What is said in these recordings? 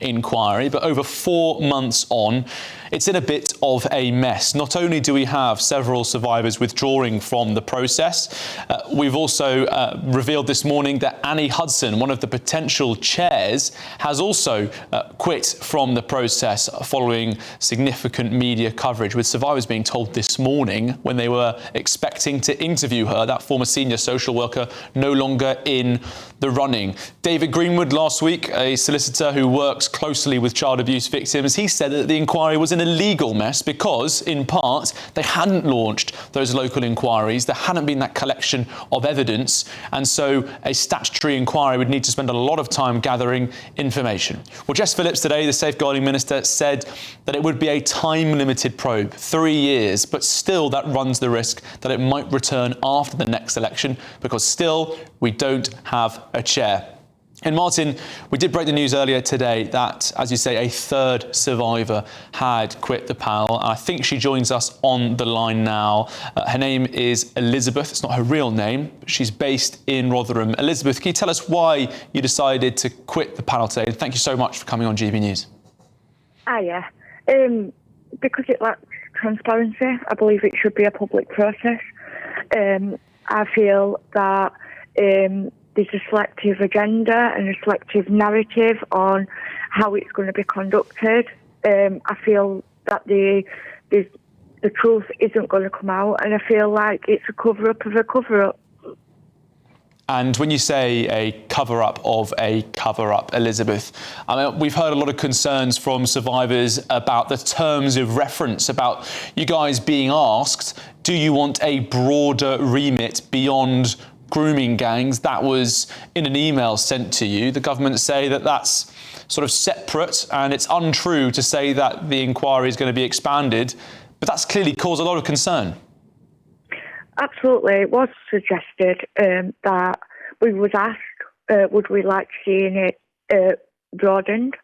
inquiry, but over 4 months on, it's in a bit of a mess. Not only do we have several survivors withdrawing from the process, we've also revealed this morning that Annie Hudson, one of the potential chairs, has also quit from the process following significant media coverage, with survivors being told this morning when they were expecting to interview her, that former senior social worker no longer in the running. David Greenwood last week, a solicitor who works closely with child abuse victims, he said that the inquiry was in a legal mess because, in part, they hadn't launched those local inquiries. There hadn't been that collection of evidence. And so a statutory inquiry would need to spend a lot of time gathering information. Well, Jess Phillips today, the Safeguarding Minister, said that it would be a time-limited probe, 3 years, but still that runs the risk that it might return after the next election because still we don't have a chair. And Martin, we did break the news earlier today that, as you say, a third survivor had quit the panel. I think she joins us on the line now. Her name is Elizabeth. It's not her real name, but she's based in Rotherham. Elizabeth, can you tell us why you decided to quit the panel today? And thank you so much for coming on GB News. Because it lacks transparency. I believe it should be a public process. I feel that there's a selective agenda and a selective narrative on how it's going to be conducted. I feel that the truth isn't going to come out, and I feel like it's a cover-up of a cover-up. And when you say a cover-up of a cover-up, Elizabeth, I mean, we've heard a lot of concerns from survivors about the terms of reference, about you guys being asked, do you want a broader remit beyond grooming gangs? That was in an email sent to you. The government say that that's sort of separate, and it's untrue to say that the inquiry is going to be expanded, but that's clearly caused a lot of concern. Absolutely. It was suggested that we was asked, would we like seeing it broadened?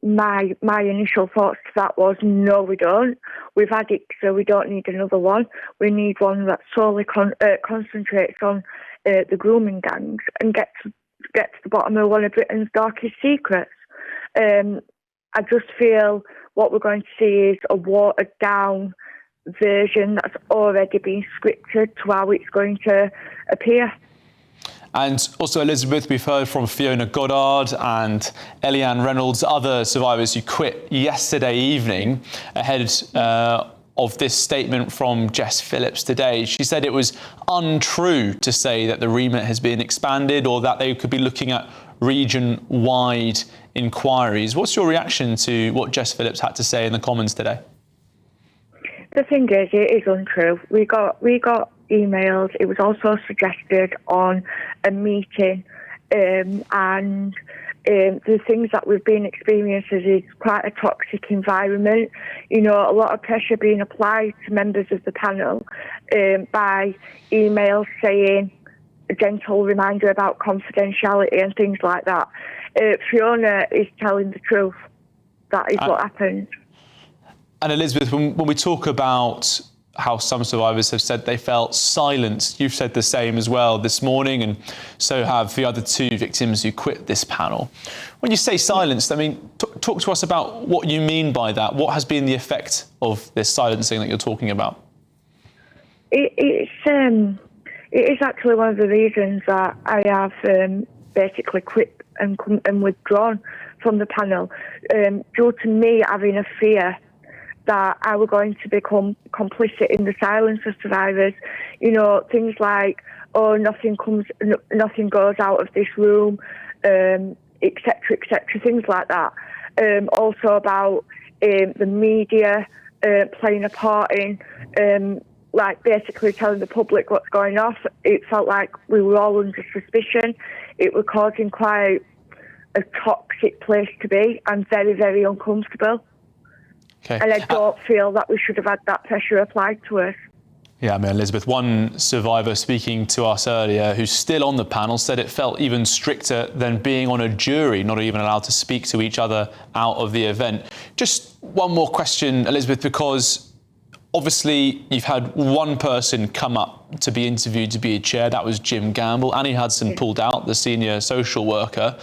My initial thoughts to that was, no, we don't. We've had it, so we don't need another one. We need one that solely concentrates on the grooming gangs and gets to the bottom of one of Britain's darkest secrets. I just feel what we're going to see is a watered-down version that's already been scripted to how it's going to appear. And also, Elizabeth, we've heard from Fiona Goddard and Eliane Reynolds, other survivors who quit yesterday evening ahead of this statement from Jess Phillips today. She said it was untrue to say that the remit has been expanded or that they could be looking at region-wide inquiries. What's your reaction to what Jess Phillips had to say in the Commons today? The thing is, it is untrue. We got emails. It was also suggested on a meeting, and the things that we've been experiencing is quite a toxic environment. You know, a lot of pressure being applied to members of the panel by emails saying a gentle reminder about confidentiality and things like that. Fiona is telling the truth. That is what happened. And Elizabeth, when we talk about how some survivors have said they felt silenced, you've said the same as well this morning, and so have the other two victims who quit this panel. When you say silenced, I mean, talk to us about what you mean by that. What has been the effect of this silencing that you're talking about? It is actually one of the reasons that I have basically quit and withdrawn from the panel, due to me having a fear that I were going to become complicit in the silence of survivors. You know, things like, oh, nothing goes out of this room, etc., things like that. Also about the media playing a part in, like, basically telling the public what's going on. It felt like we were all under suspicion. It was causing quite a toxic place to be and very, very uncomfortable. Okay. And I don't feel that we should have had that pressure applied to us. Yeah, I mean, Elizabeth, one survivor speaking to us earlier who's still on the panel said it felt even stricter than being on a jury, not even allowed to speak to each other out of the event. Just one more question, Elizabeth, because Obviously, you've had one person come up to be interviewed to be a chair. That was Jim Gamble. Annie Hudson pulled out, the senior social worker.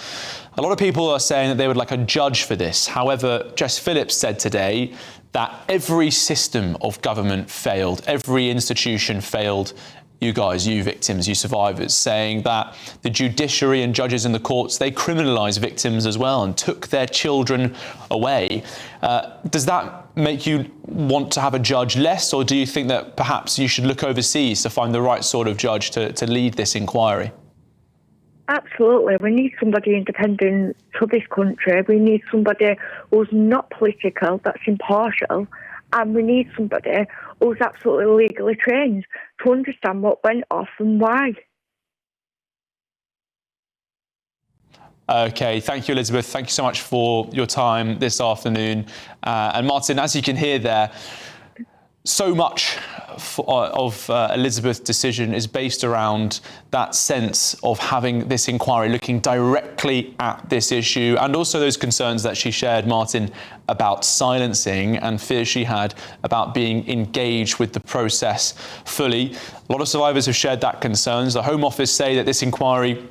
A lot of people are saying that they would like a judge for this. However, Jess Phillips said today that every system of government failed, every institution failed you guys, you victims, you survivors, saying that the judiciary and judges in the courts, they criminalise victims as well and took their children away. Does that make you want to have a judge less, or do you think that perhaps you should look overseas to find the right sort of judge to lead this inquiry? Absolutely. We need somebody independent to this country. We need somebody who's not political, that's impartial, and we need somebody who's absolutely legally trained to understand what went off and why. Okay, thank you, Elizabeth. Thank you so much for your time this afternoon. And Martin, as you can hear there, so much of Elizabeth's decision is based around that sense of having this inquiry looking directly at this issue, and also those concerns that she shared, Martin, about silencing and fears she had about being engaged with the process fully. A lot of survivors have shared that concerns. The Home Office say that this inquiry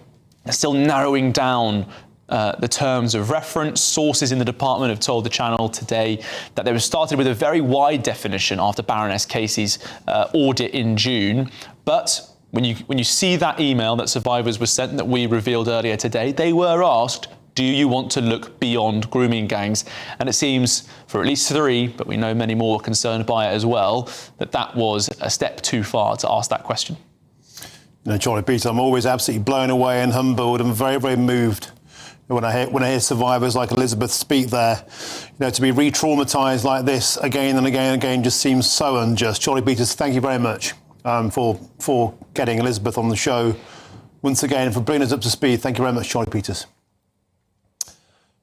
is still narrowing down the terms of reference. Sources in the department have told the channel today that they were started with a very wide definition after Baroness Casey's audit in June. But when you see that email that survivors were sent that we revealed earlier today, they were asked, do you want to look beyond grooming gangs? And it seems for at least 3, but we know many more were concerned by it as well, that was a step too far to ask that question. You know, Charlie Peter, I'm always absolutely blown away and humbled and very, very moved when I hear survivors like Elizabeth speak there. You know, to be re-traumatised like this again and again and again just seems so unjust. Charlie Peters, thank you very much for getting Elizabeth on the show once again and for bringing us up to speed. Thank you very much, Charlie Peters.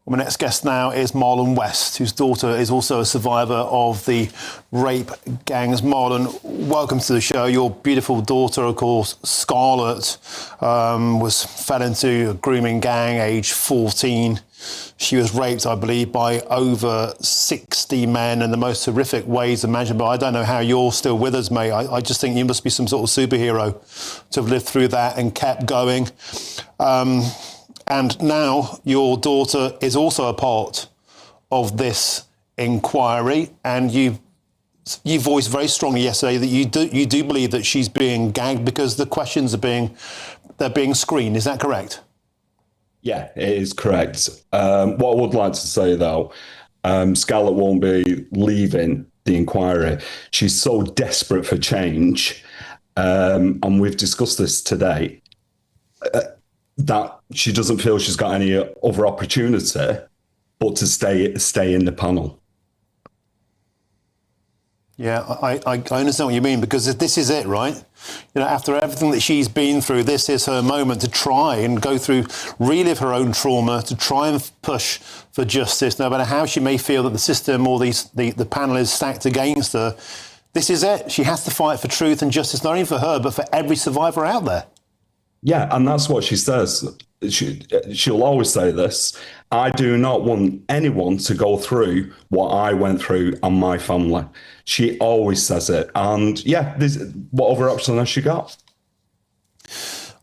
My next guest now is Marlon West, whose daughter is also a survivor of the rape gangs. Marlon, welcome to the show. Your beautiful daughter, of course, Scarlett, fell into a grooming gang aged 14. She was raped, I believe, by over 60 men in the most horrific ways imaginable. I don't know how you're still with us, mate. I just think you must be some sort of superhero to have lived through that and kept going. And now your daughter is also a part of this inquiry, and you voiced very strongly yesterday that you do believe that she's being gagged because the questions they're being screened. Is that correct? Yeah, it is correct. What I would like to say though, Scarlett won't be leaving the inquiry. She's so desperate for change, and we've discussed this today. That she doesn't feel she's got any other opportunity but to stay in the panel. Yeah, I understand what you mean, because this is it, right? You know, after everything that she's been through, this is her moment to try and go through, relive her own trauma, to try and push for justice, no matter how she may feel that the system or the panel is stacked against her. This is it. She has to fight for truth and justice, not only for her, but for every survivor out there. Yeah, and that's what she says. She'll always say this. I do not want anyone to go through what I went through and my family. She always says it. And yeah, what other option has she got?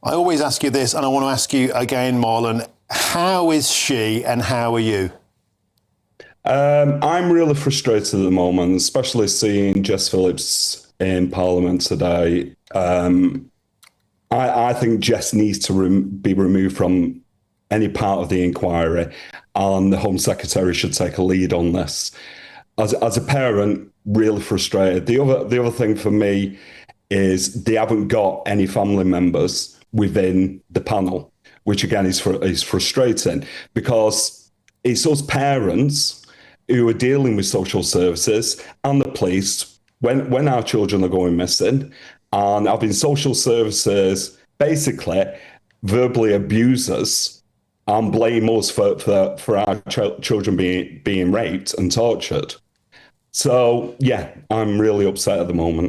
I always ask you this, and I want to ask you again, Marlon, how is she and how are you? I'm really frustrated at the moment, especially seeing Jess Phillips in Parliament today. I think Jess needs to be removed from any part of the inquiry, and the Home Secretary should take a lead on this. As a parent, really frustrated. The other thing for me is they haven't got any family members within the panel, which again is frustrating, because it's us parents who are dealing with social services and the police when our children are going missing. And having social services basically verbally abuse us and blame us for our children being raped and tortured. So, yeah, I'm really upset at the moment.